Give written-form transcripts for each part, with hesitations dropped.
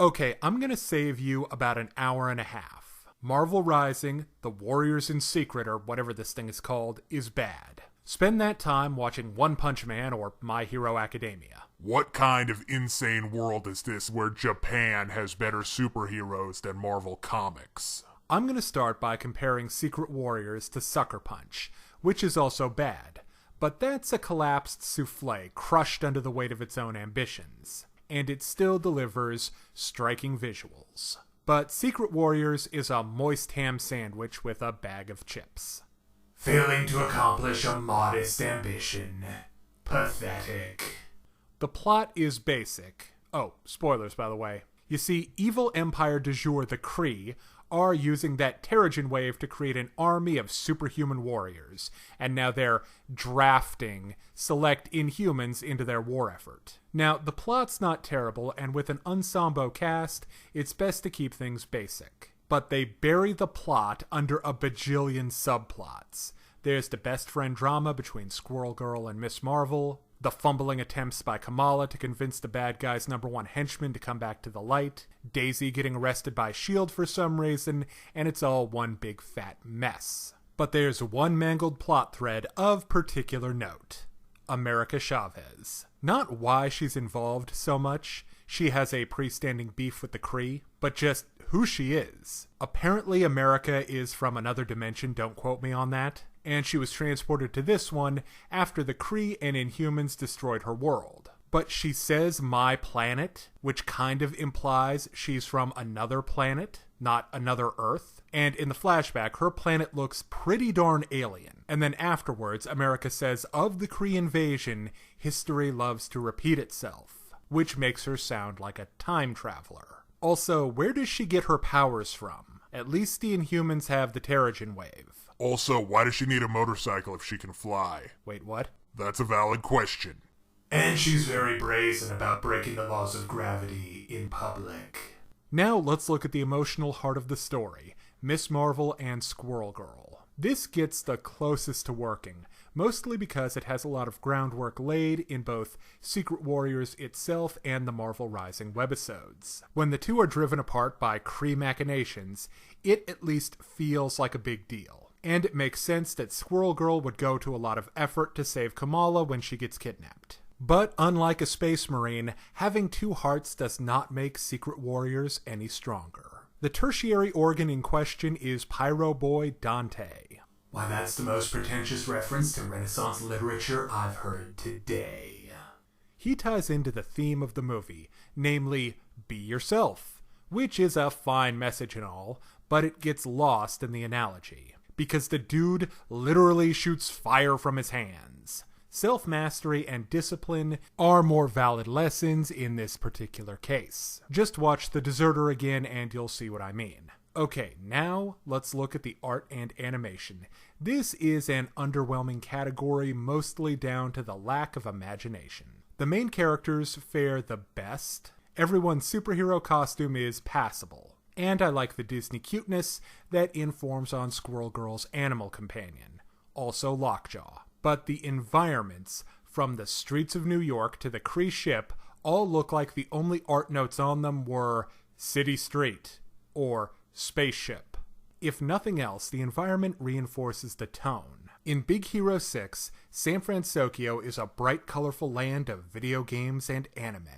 Okay, I'm gonna save you about an hour and a half. Marvel Rising, The Warriors in Secret, or whatever this thing is called, is bad. Spend that time watching One Punch Man or My Hero Academia. What kind of insane world is this where Japan has better superheroes than Marvel Comics? I'm gonna start by comparing Secret Warriors to Sucker Punch, which is also bad. But that's a collapsed souffle crushed under the weight of its own ambitions. And it still delivers striking visuals. But Secret Warriors is a moist ham sandwich with a bag of chips. Failing to accomplish a modest ambition. Pathetic. The plot is basic. Oh, spoilers by the way. You see, evil Empire du jour, the Kree, are using that Terrigen wave to create an army of superhuman warriors, and now they're drafting select Inhumans into their war effort. Now, the plot's not terrible, and with an ensemble cast, it's best to keep things basic. But they bury the plot under a bajillion subplots. There's the best friend drama between Squirrel Girl and Miss Marvel, the fumbling attempts by Kamala to convince the bad guy's #1 henchman to come back to the light, Daisy getting arrested by S.H.I.E.L.D. for some reason, and it's all one big fat mess. But there's one mangled plot thread of particular note. America Chavez. Not why she's involved so much, she has a pre-standing beef with the Kree, but just who she is. Apparently America is from another dimension, don't quote me on that, and she was transported to this one after the Kree and Inhumans destroyed her world. But she says my planet, which kind of implies she's from another planet, not another Earth. And in the flashback, her planet looks pretty darn alien. And then afterwards, America says of the Kree invasion, history loves to repeat itself, which makes her sound like a time traveler. Also, where does she get her powers from? At least the Inhumans have the Terrigen wave. Also, why does she need a motorcycle if she can fly? Wait, what? That's a valid question. And she's very brazen about breaking the laws of gravity in public. Now let's look at the emotional heart of the story, Miss Marvel and Squirrel Girl. This gets the closest to working, mostly because it has a lot of groundwork laid in both Secret Warriors itself and the Marvel Rising webisodes. When the two are driven apart by Kree machinations, it at least feels like a big deal. And it makes sense that Squirrel Girl would go to a lot of effort to save Kamala when she gets kidnapped. But unlike a space marine, having two hearts does not make Secret Warriors any stronger. The tertiary organ in question is Pyro Boy Dante. Why, that's the most pretentious reference to Renaissance literature I've heard today. He ties into the theme of the movie, namely, be yourself, which is a fine message and all, but it gets lost in the analogy, because the dude literally shoots fire from his hands. Self-mastery and discipline are more valid lessons in this particular case. Just watch The Deserter again and you'll see what I mean. Okay, now let's look at the art and animation. This is an underwhelming category, mostly down to the lack of imagination. The main characters fare the best. Everyone's superhero costume is passable. And I like the Disney cuteness that informs on Squirrel Girl's animal companion, also Lockjaw. But the environments, from the streets of New York to the Kree ship, all look like the only art notes on them were City Street or Spaceship. If nothing else, the environment reinforces the tone. In Big Hero 6, San Francisco is a bright, colorful land of video games and anime.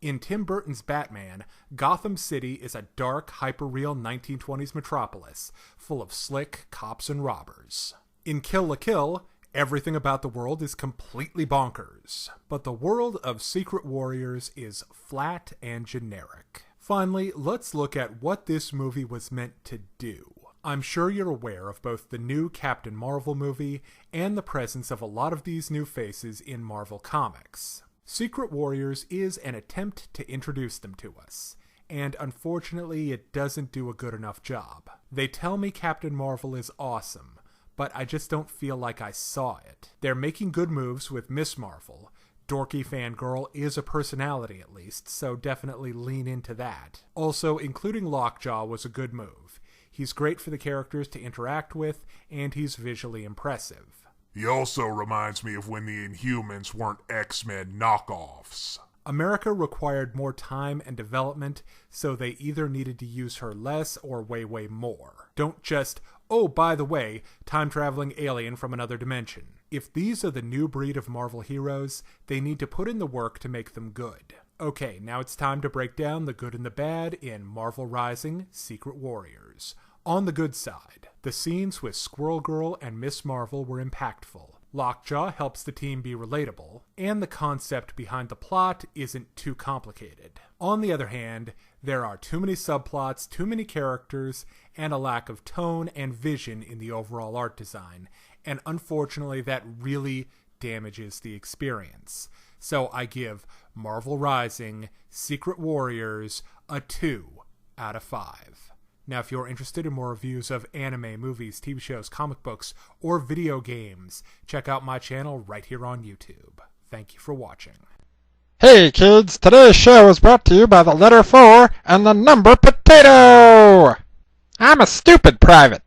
In Tim Burton's Batman, Gotham City is a dark, hyper-real 1920s metropolis, full of slick cops and robbers. In Kill la Kill, everything about the world is completely bonkers, but the world of Secret Warriors is flat and generic. Finally, let's look at what this movie was meant to do. I'm sure you're aware of both the new Captain Marvel movie and the presence of a lot of these new faces in Marvel Comics. Secret Warriors is an attempt to introduce them to us, and unfortunately it doesn't do a good enough job. They tell me Captain Marvel is awesome, but I just don't feel like I saw it. They're making good moves with Miss Marvel. Dorky fangirl is a personality at least, so definitely lean into that. Also, including Lockjaw was a good move. He's great for the characters to interact with, and he's visually impressive. He also reminds me of when the Inhumans weren't X-Men knockoffs. America required more time and development, so they either needed to use her less or way more. Don't just, oh, by the way, time-traveling alien from another dimension. If these are the new breed of Marvel heroes, they need to put in the work to make them good. Okay, now it's time to break down the good and the bad in Marvel Rising: Secret Warriors. On the good side, the scenes with Squirrel Girl and Miss Marvel were impactful. Lockjaw helps the team be relatable, and the concept behind the plot isn't too complicated. On the other hand, there are too many subplots, too many characters, and a lack of tone and vision in the overall art design, and unfortunately that really damages the experience. So I give Marvel Rising: Secret Warriors a 2 out of 5. Now, if you're interested in more reviews of anime, movies, TV shows, comic books, or video games, check out my channel right here on YouTube. Thank you for watching. Hey kids, today's show is brought to you by the letter 4 and the number potato! I'm a stupid private.